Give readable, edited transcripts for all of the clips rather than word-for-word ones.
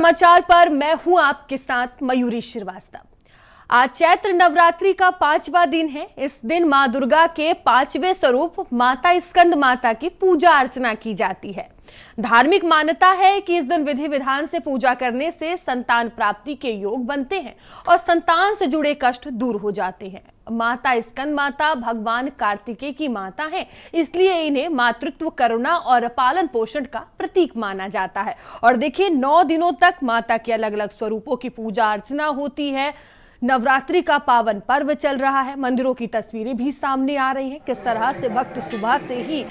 समाचार पर मैं हूं आपके साथ मयूरी श्रीवास्तव। आज चैत्र नवरात्रि का 5वां दिन है। इस दिन मां दुर्गा के 5वें स्वरूप माता स्कंद माता की पूजा अर्चना की जाती है। धार्मिक मान्यता है कि इस दिन विधि विधान से पूजा करने से संतान प्राप्ति के योग बनते हैं और संतान से जुड़े कष्ट दूर हो जाते हैं। माता स्कंद माता भगवान कार्तिकेय की माता हैं, इसलिए इन्हें मातृत्व, करुणा और पालन पोषण का प्रतीक माना जाता है। और देखिए 9 दिनों तक माता के अलग अलग स्वरूपों की पूजा अर्चना होती है। नवरात्रि का पावन पर्व चल रहा है। मंदिरों की तस्वीरें भी सामने आ रही हैं, किस तरह से भक्त सुबह से ही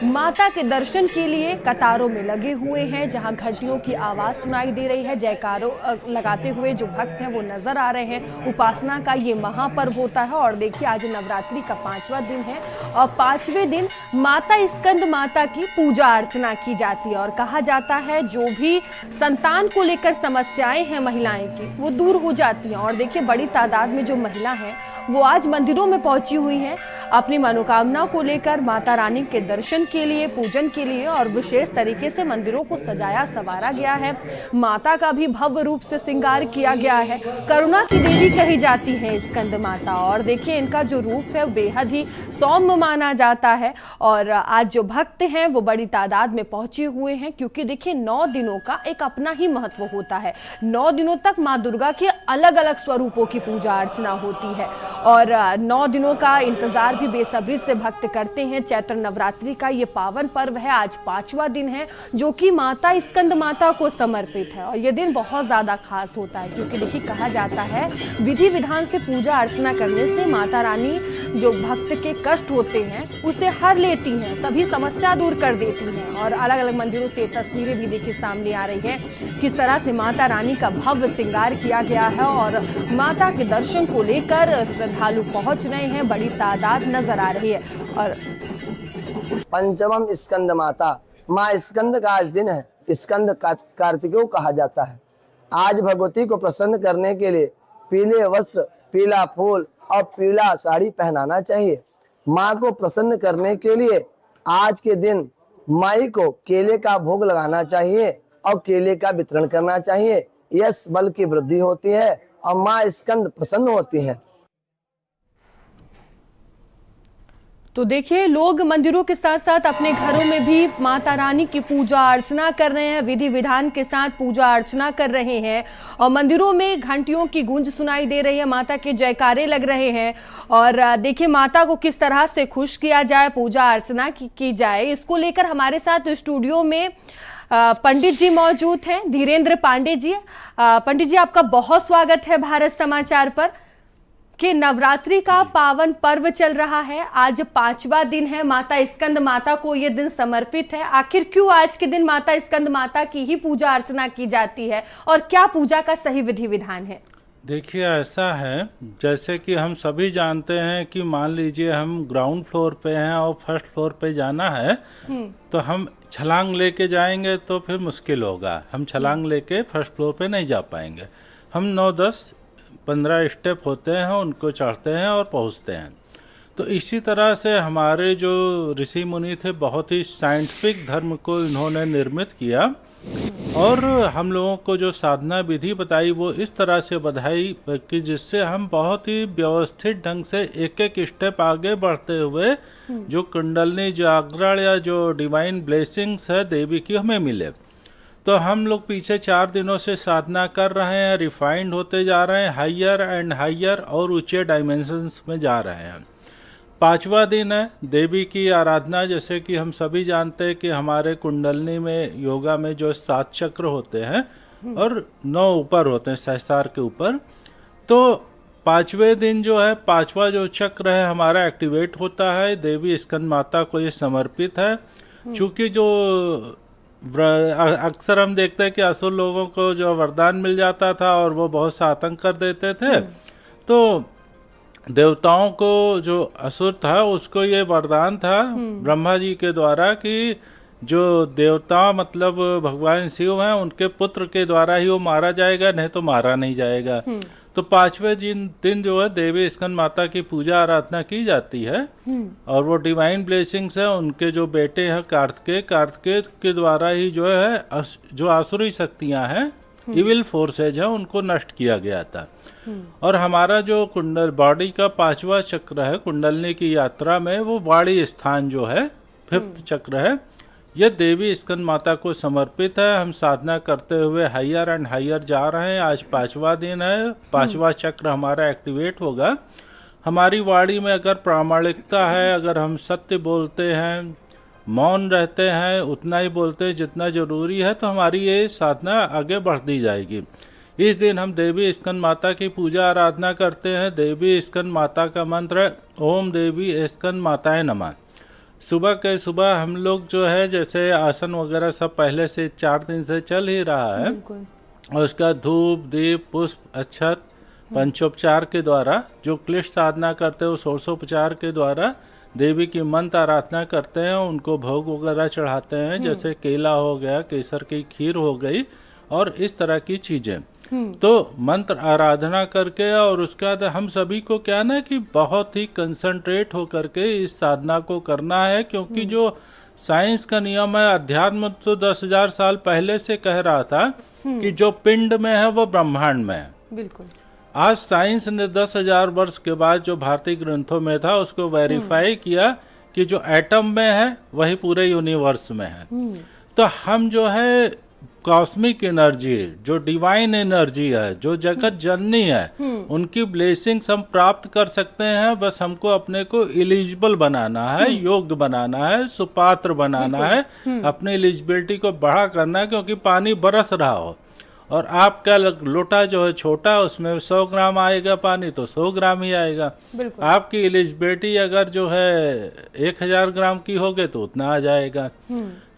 माता के दर्शन के लिए कतारों में लगे हुए हैं, जहां घंटियों की आवाज सुनाई दे रही है। जयकारों लगाते हुए जो भक्त हैं वो नजर आ रहे हैं। उपासना का ये महापर्व होता है और देखिए आज नवरात्रि का 5वां दिन है और 5वें दिन माता स्कंद माता की पूजा अर्चना की जाती है और कहा जाता है जो भी संतान को लेकर समस्याएं हैं महिलाएं की वो दूर हो जाती हैं। और देखिए बड़ी तादाद में जो महिला हैं वो आज मंदिरों में पहुंची हुई हैं अपनी मनोकामना को लेकर माता रानी के दर्शन के लिए, पूजन के लिए। और विशेष तरीके से मंदिरों को सजाया सवारा गया है। माता का भी भव्य रूप से श्रृंगार किया गया है। करुणा की देवी कही जाती है स्कंद माता और देखिए इनका जो रूप है बेहद ही सौम्य माना जाता है। और आज जो भक्त हैं वो बड़ी तादाद में पहुंचे हुए हैं, क्योंकि देखिए 9 दिनों का एक अपना ही महत्व होता है। 9 दिनों तक माँ दुर्गा के अलग अलग स्वरूपों की पूजा अर्चना होती है और 9 दिनों का इंतजार भी बेसब्री से भक्त करते हैं। चैत्र नवरात्रि का ये पावन पर्व है। आज 5वां दिन है जो कि माता स्कंद माता को समर्पित है और ये दिन बहुत ज्यादा खास होता है, क्योंकि देखिए कहा जाता है विधि विधान से पूजा अर्चना करने से माता रानी जो भक्त के कष्ट होते हैं उसे हर लेती हैं, सभी समस्या दूर कर देती हैं। और अलग अलग मंदिरों से तस्वीरें भी देखिए सामने आ रही है, किस तरह से माता रानी का भव्य श्रृंगार किया गया है और माता के दर्शन को लेकर श्रद्धालु पहुंच रहे हैं। बड़ी तादाद नजर आ रही है। और पंचमम स्कंद माता, माँ स्कंद का आज दिन है। स्कंद कार्तिकेय कहा जाता है। आज भगवती को प्रसन्न करने के लिए पीले वस्त्र, पीला फूल और पीला साड़ी पहनाना चाहिए। माँ को प्रसन्न करने के लिए आज के दिन माई को केले का भोग लगाना चाहिए और केले का वितरण करना चाहिए। यश बल की वृद्धि होती है और माँ स्कंद प्रसन्न होती है। तो देखिए लोग मंदिरों के साथ साथ अपने घरों में भी माता रानी की पूजा अर्चना कर रहे हैं, विधि विधान के साथ पूजा अर्चना कर रहे हैं और मंदिरों में घंटियों की गूंज सुनाई दे रही है, माता के जयकारे लग रहे हैं। और देखिए माता को किस तरह से खुश किया जाए, पूजा अर्चना की जाए, इसको लेकर हमारे साथ स्टूडियो में पंडित जी मौजूद हैं, धीरेन्द्र पांडे जी। पंडित जी आपका बहुत स्वागत है भारत समाचार पर। कि नवरात्रि का पावन पर्व चल रहा है, आज 5वां दिन है, माता स्कंद माता को ये दिन समर्पित है। आखिर क्यों आज के दिन माता स्कंद माता की ही पूजा अर्चना की जाती है और क्या पूजा का सही विधि विधान है? देखिए ऐसा है, जैसे कि हम सभी जानते हैं कि मान लीजिए हम ग्राउंड फ्लोर पे हैं और फर्स्ट फ्लोर पे जाना है तो हम छलांग लेके जाएंगे तो फिर मुश्किल होगा। हम छलांग लेके फर्स्ट फ्लोर पे नहीं जा पाएंगे। हम 9-10-15 स्टेप होते हैं, उनको चढ़ते हैं और पहुंचते हैं। तो इसी तरह से हमारे जो ऋषि मुनि थे बहुत ही साइंटिफिक धर्म को इन्होंने निर्मित किया और हम लोगों को जो साधना विधि बताई वो इस तरह से बताई कि जिससे हम बहुत ही व्यवस्थित ढंग से एक एक स्टेप आगे बढ़ते हुए जो कुंडलनी जागरण या जो डिवाइन ब्लेसिंग्स है देवी की हमें मिले। तो हम लोग पीछे 4 दिनों से साधना कर रहे हैं, रिफाइंड होते जा रहे हैं, हाइयर एंड हाइयर और ऊंचे डायमेंशंस में जा रहे हैं। 5वां दिन है देवी की आराधना। जैसे कि हम सभी जानते हैं कि हमारे कुंडलनी में योगा में जो 7 चक्र होते हैं और 9 ऊपर होते हैं सहस्रार के ऊपर। तो 5वें दिन जो है 5वां जो चक्र है हमारा एक्टिवेट होता है। देवी स्कंद माता को ये समर्पित है। चूँकि जो अक्सर हम देखते हैं कि असुर लोगों को जो वरदान मिल जाता था और वो बहुत सा आतंक कर देते थे, तो देवताओं को जो असुर था उसको ये वरदान था ब्रह्मा जी के द्वारा कि जो देवता मतलब भगवान शिव हैं उनके पुत्र के द्वारा ही वो मारा जाएगा, नहीं तो मारा नहीं जाएगा। तो 5वें दिन जो है देवी स्कंद माता की पूजा आराधना की जाती है और वो डिवाइन ब्लेसिंग्स है उनके जो बेटे हैं कार्तिकेय के द्वारा ही जो है जो आसुरी शक्तियां हैं इविल फोर्सेज हैं उनको नष्ट किया गया था। और हमारा जो कुंडल बॉडी का 5वां चक्र है कुंडलनी की यात्रा में, वो वाणी स्थान जो है 5th चक्र है, यह देवी स्कंद माता को समर्पित है। हम साधना करते हुए हायर एंड हायर जा रहे हैं। आज 5वां दिन है, 5वां चक्र हमारा एक्टिवेट होगा। हमारी वाणी में अगर प्रामाणिकता है, अगर हम सत्य बोलते हैं, मौन रहते हैं, उतना ही बोलते हैं जितना जरूरी है, तो हमारी ये साधना आगे बढ़ती जाएगी। इस दिन हम देवी स्कंद माता की पूजा आराधना करते हैं। देवी स्कंद माता का मंत्र है ओम देवी स्कंद माताए नमः। सुबह के सुबह हम लोग जो है जैसे आसन वगैरह सब पहले से 4 दिन से चल ही रहा है, और उसका धूप दीप पुष्प अक्षत पंचोपचार के द्वारा जो क्लिष्ट साधना करते हैं, वो षोडशोपचार के द्वारा देवी की मंत्र आराधना करते हैं। उनको भोग वगैरह चढ़ाते हैं, जैसे केला हो गया, केसर की खीर हो गई और इस तरह की चीजें। तो मंत्र आराधना करके, और उसके बाद हम सभी को क्या ना कि बहुत ही कंसंट्रेट होकर के इस साधना को करना है, क्योंकि जो साइंस का नियम है, अध्यात्म तो 10,000 साल पहले से कह रहा था कि जो पिंड में है वो ब्रह्मांड में है। बिल्कुल। आज साइंस ने 10,000 वर्ष के बाद जो भारतीय ग्रंथों में था उसको वेरीफाई किया कि जो एटम में है वही पूरे यूनिवर्स में है। तो हम जो है कॉस्मिक एनर्जी, जो डिवाइन एनर्जी है, जो जगत जननी है, उनकी ब्लेसिंग्स हम प्राप्त कर सकते हैं। बस हमको अपने को एलिजिबल बनाना है, योग्य बनाना है, सुपात्र बनाना है, अपनी एलिजिबिलिटी को बढ़ा करना है। क्योंकि पानी बरस रहा हो और आपका लोटा जो है छोटा, उसमें 100 ग्राम आएगा पानी तो 100 ग्राम ही आएगा। आपकी एलिजिबिलिटी अगर जो है 1000 ग्राम की होगे तो उतना आ जाएगा।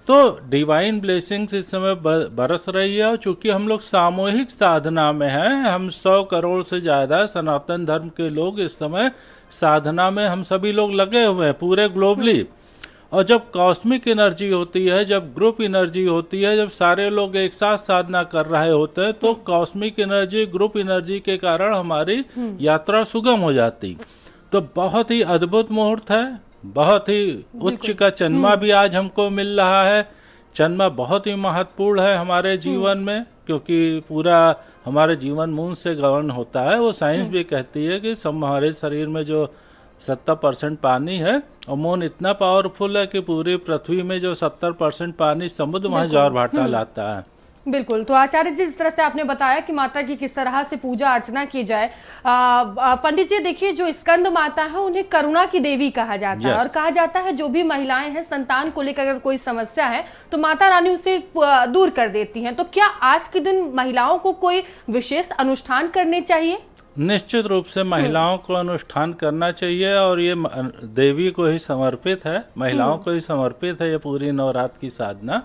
तो डिवाइन ब्लेसिंग्स इस समय बरस रही है। और चूंकि हम लोग सामूहिक साधना में हैं, हम 100 करोड़ से ज़्यादा सनातन धर्म के लोग इस समय साधना में हम सभी लोग लगे हुए हैं पूरे ग्लोबली। और जब कॉस्मिक एनर्जी होती है, जब ग्रुप एनर्जी होती है, जब सारे लोग एक साथ साधना कर रहे होते हैं, तो कॉस्मिक एनर्जी ग्रुप एनर्जी के कारण हमारी यात्रा सुगम हो जाती। तो बहुत ही अद्भुत मुहूर्त है, बहुत ही उच्च का चंद्रमा भी आज हमको मिल रहा है। चंद्रमा बहुत ही महत्वपूर्ण है हमारे जीवन में, क्योंकि पूरा हमारे जीवन मून से गवर्न होता है। वो साइंस भी कहती है कि हमारे शरीर में जो 70% पानी है, और मून इतना पावरफुल है कि पूरी पृथ्वी में जो 70% पानी समुद्र वहाँ ज्वार भाटा लाता है। बिल्कुल। तो आचार्य जी, जिस तरह से आपने बताया कि माता की किस तरह से पूजा अर्चना की जाए, पंडित जी देखिए, जो स्कंद माता है उन्हें करुणा की देवी कहा जाता है, और कहा जाता है जो भी महिलाएं हैं संतान को लेकर अगर कोई समस्या है तो माता रानी उसे दूर कर देती हैं। तो क्या आज के दिन महिलाओं को कोई विशेष अनुष्ठान करने चाहिए? निश्चित रूप से महिलाओं को अनुष्ठान करना चाहिए, और ये देवी को ही समर्पित है, महिलाओं को ही समर्पित है ये पूरी नवरात्र की साधना।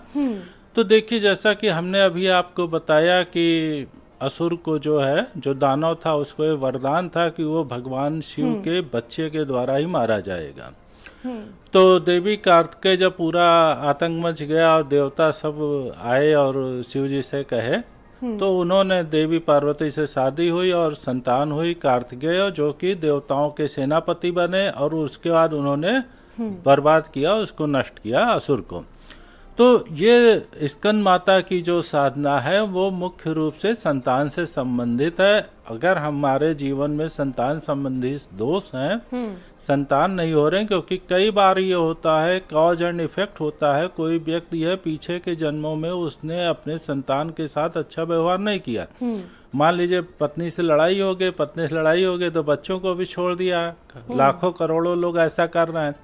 तो देखिए, जैसा कि हमने अभी आपको बताया कि असुर को जो है, जो दानव था, उसको ये वरदान था कि वो भगवान शिव के बच्चे के द्वारा ही मारा जाएगा। तो देवी कार्तिकेय जब पूरा आतंक मच गया और देवता सब आए और शिव जी से कहे, तो उन्होंने देवी पार्वती से शादी हुई और संतान हुई कार्तिकेय, जो कि देवताओं के सेनापति बने, और उसके बाद उन्होंने बर्बाद किया, उसको नष्ट किया असुर को। तो ये स्कंद माता की जो साधना है वो मुख्य रूप से संतान से संबंधित है। अगर हमारे जीवन में संतान संबंधी दोष हैं, संतान नहीं हो रहे हैं, क्योंकि कई बार ये होता है, कॉज एंड इफेक्ट होता है। कोई व्यक्ति है पीछे के जन्मों में उसने अपने संतान के साथ अच्छा व्यवहार नहीं किया। मान लीजिए पत्नी से लड़ाई हो गई तो बच्चों को भी छोड़ दिया। लाखों करोड़ों लोग ऐसा कर रहे हैं।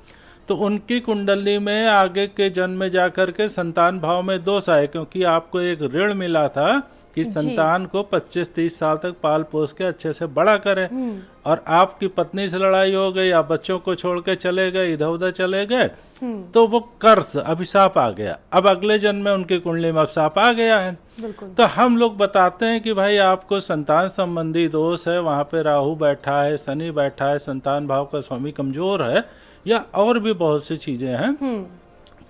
तो उनकी कुंडली में आगे के जन्म में जाकर के संतान भाव में दोष आए, क्योंकि आपको एक ऋण मिला था कि संतान को 25-30 साल तक पाल पोस के अच्छे से बड़ा करें, और आपकी पत्नी से लड़ाई हो गई, आप बच्चों को छोड़ के चले गए, इधर उधर चले गए, तो वो कर्ज अभिशाप आ गया। अब अगले जन्म में उनकी कुंडली में अभिशाप आ गया है। तो हम लोग बताते हैं कि भाई आपको संतान संबंधी दोष है, वहां पे राहु बैठा है, शनि बैठा है, संतान भाव का स्वामी कमजोर है, या और भी बहुत सी चीजें हैं।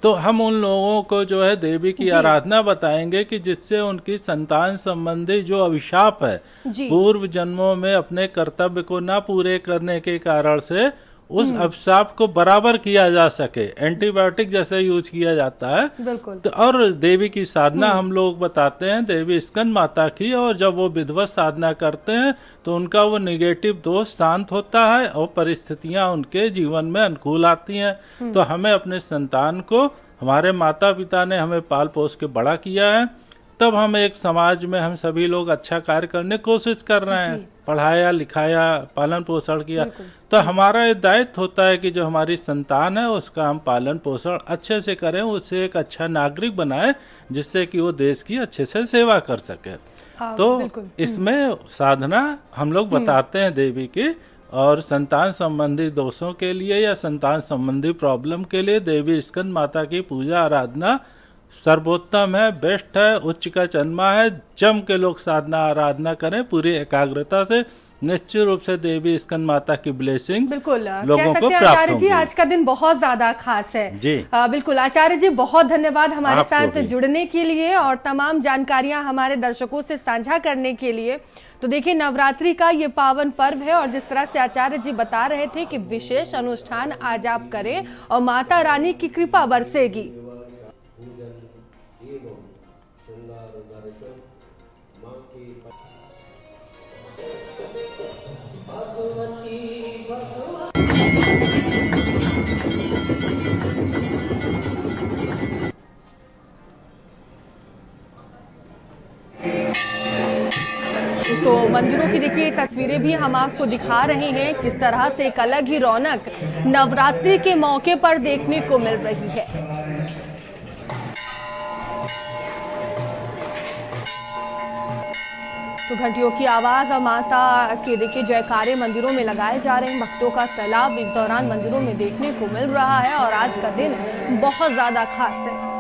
तो हम उन लोगों को जो है देवी की आराधना बताएंगे कि जिससे उनकी संतान संबंधी जो अभिशाप है, पूर्व जन्मों में अपने कर्तव्य को ना पूरे करने के कारण से उस अभिशाप को बराबर किया जा सके, एंटीबायोटिक जैसे यूज किया जाता है। बिल्कुल। तो और देवी की साधना हम लोग बताते हैं देवी स्कंद माता की, और जब वो विधिवत साधना करते हैं तो उनका वो निगेटिव दोष शांत होता है और परिस्थितियां उनके जीवन में अनुकूल आती हैं। तो हमें अपने संतान को, हमारे माता पिता ने हमें पाल पोस के बड़ा किया है, तब हम एक समाज में हम सभी लोग अच्छा कार्य करने की कोशिश कर रहे हैं, पढ़ाया लिखाया पालन पोषण किया, तो हमारा ये दायित्व होता है कि जो हमारी संतान है उसका हम पालन पोषण अच्छे से करें, उसे एक अच्छा नागरिक बनाएं जिससे कि वो देश की अच्छे से सेवा कर सके। तो इसमें साधना हम लोग बताते हैं देवी की, और संतान संबंधी दोषों के लिए या संतान संबंधी प्रॉब्लम के लिए देवी स्कंद माता की पूजा आराधना सर्वोत्तम है, बेस्ट है, उच्च का जन्मा है। जम के लोग साधना आराधना करें पूरी एकाग्रता से, निश्चित रूप से देवी स्कंद माता की ब्लेसिंग्स बिल्कुल लोगों को प्राप्त आचार्य जी, होंगी। आज का दिन बहुत ज्यादा खास है जी। बिल्कुल आचार्य जी, बहुत धन्यवाद हमारे आपको साथ भी। जुड़ने के लिए और तमाम जानकारियां हमारे दर्शकों से साझा करने के लिए। तो देखिए, नवरात्रि का ये पावन पर्व है और जिस तरह से आचार्य जी बता रहे थे कि विशेष अनुष्ठान आज आप करें और माता रानी की कृपा बरसेगी। तो मंदिरों की देखिए तस्वीरें भी हम आपको दिखा रहे हैं, किस तरह से एक अलग ही रौनक नवरात्रि के मौके पर देखने को मिल रही है। तो घंटियों की आवाज और माता के देखिए जयकारे मंदिरों में लगाए जा रहे हैं। भक्तों का सैलाब इस दौरान मंदिरों में देखने को मिल रहा है और आज का दिन बहुत ज्यादा खास है।